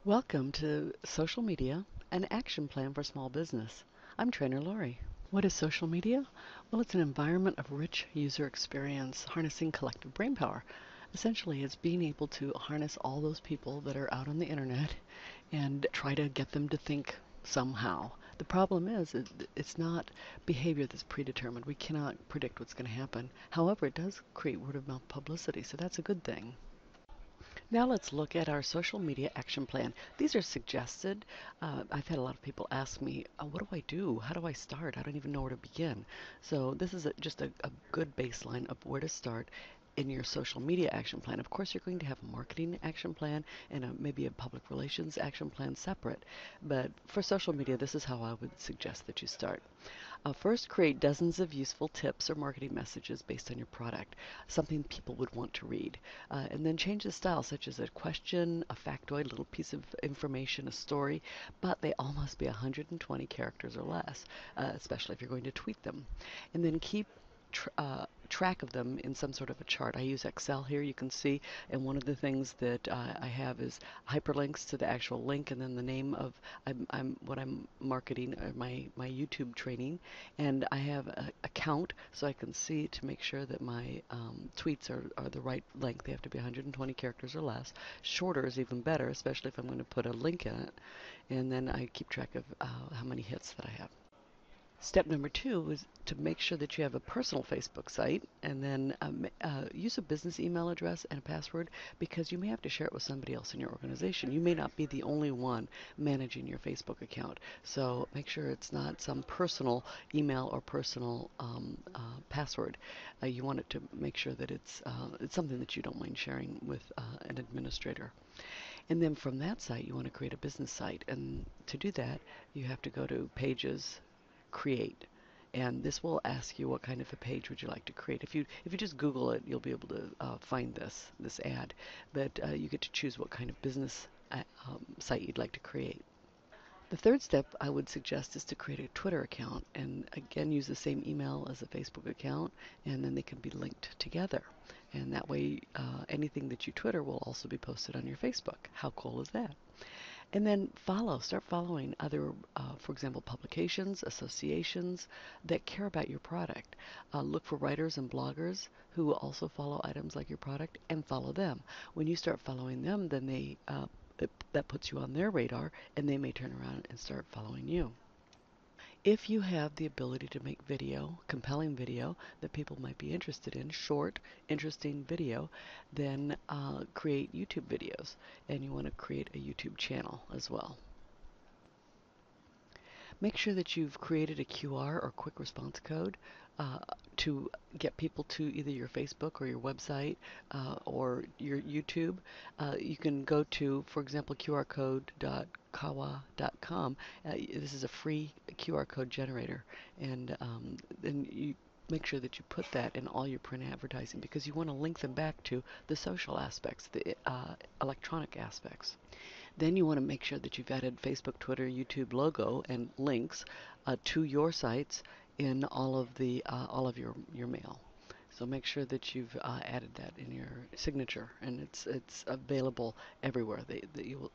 Welcome to Social Media, an action plan for small business. I'm Trainer Lori. What is social media? Well, it's an environment of rich user experience, harnessing collective brainpower. Essentially, it's being able to harness all those people that are out on the internet and try to get them to think somehow. The problem is, it's not behavior that's predetermined. We cannot predict what's going to happen. However, it does create word of mouth publicity, so that's a good thing. Now let's look at our social media action plan. These are suggested. I've had a lot of people ask me, what do I do? How do I start? I don't even know where to begin. So this is just a good baseline of where to start in your social media action plan. Of course, you're going to have a marketing action plan and maybe a public relations action plan separate. But for social media, this is how I would suggest that you start. First, create dozens of useful tips or marketing messages based on your product, something people would want to read. And then change the style, such as a question, a factoid, a little piece of information, a story, but they all must be 120 characters or less, especially if you're going to tweet them. And then keep track of them in some sort of a chart. I use Excel here, you can see, and one of the things that I have is hyperlinks to the actual link and then the name of what I'm marketing, my YouTube training, and I have a count so I can see to make sure that my tweets are the right length. They have to be 120 characters or less. Shorter is even better, especially if I'm going to put a link in it, and then I keep track of how many hits that I have. Step number two is to make sure that you have a personal Facebook site and then use a business email address and a password because you may have to share it with somebody else in your organization. You may not be the only one managing your Facebook account. So make sure it's not some personal email or personal password. You want it to make sure that it's something that you don't mind sharing with an administrator. And then from that site, you want to create a business site. And to do that, you have to go to Pages, Create, and this will ask you what kind of a page would you like to create. If you just Google it, you'll be able to find this ad, but you get to choose what kind of business site you'd like to create. The third step I would suggest is to create a Twitter account and again use the same email as a Facebook account and then they can be linked together. And that way anything that you Twitter will also be posted on your Facebook. How cool is that? And then start following other, for example, publications, associations that care about your product. Look for writers and bloggers who also follow items like your product and follow them. When you start following them, then that puts you on their radar and they may turn around and start following you. If you have the ability to make video, compelling video that people might be interested in, short, interesting video, then create YouTube videos. And you want to create a YouTube channel as well. Make sure that you've created a QR or quick response code uh, to get people to either your Facebook or your website or your YouTube. You can go to, for example, qrcode.kawa.com. This is a free QR code generator, and then you make sure that you put that in all your print advertising because you want to link them back to the social aspects, the electronic aspects. Then you want to make sure that you've added Facebook, Twitter, YouTube logo and links to your sites in all of your mail. So make sure that you've added that in your signature, and it's available everywhere.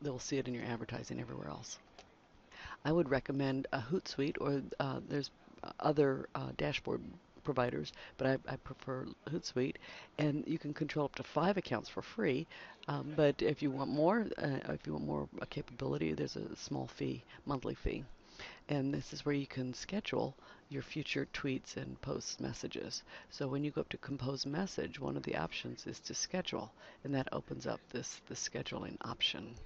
They'll see it in your advertising everywhere else. I would recommend a Hootsuite, or there's other dashboard providers, but I prefer Hootsuite, and you can control up to 5 accounts for free. But if you want more capability, there's a small fee, monthly fee, and this is where you can schedule your future tweets and posts messages. So when you go up to compose message, one of the options is to schedule, and that opens up this scheduling option.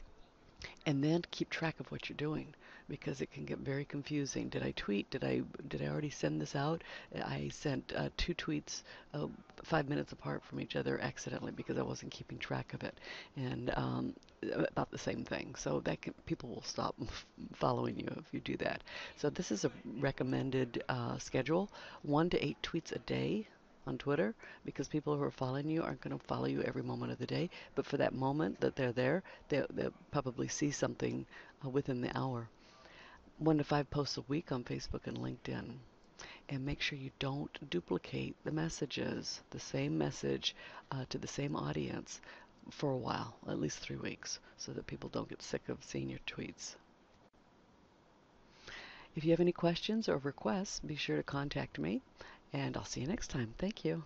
And then keep track of what you're doing because it can get very confusing. Did I tweet? Did I already send this out? I sent 2 tweets 5 minutes apart from each other accidentally because I wasn't keeping track of it, and about the same thing. So people will stop following you if you do that. So this is a recommended schedule: 1 to 8 tweets a day on Twitter, because people who are following you aren't going to follow you every moment of the day. But for that moment that they're there, they'll probably see something within the hour. 1 to 5 posts a week on Facebook and LinkedIn. And make sure you don't duplicate the messages, the same message to the same audience. for a while, at least 3 weeks, so that people don't get sick of seeing your tweets. If you have any questions or requests, be sure to contact me, and I'll see you next time. Thank you.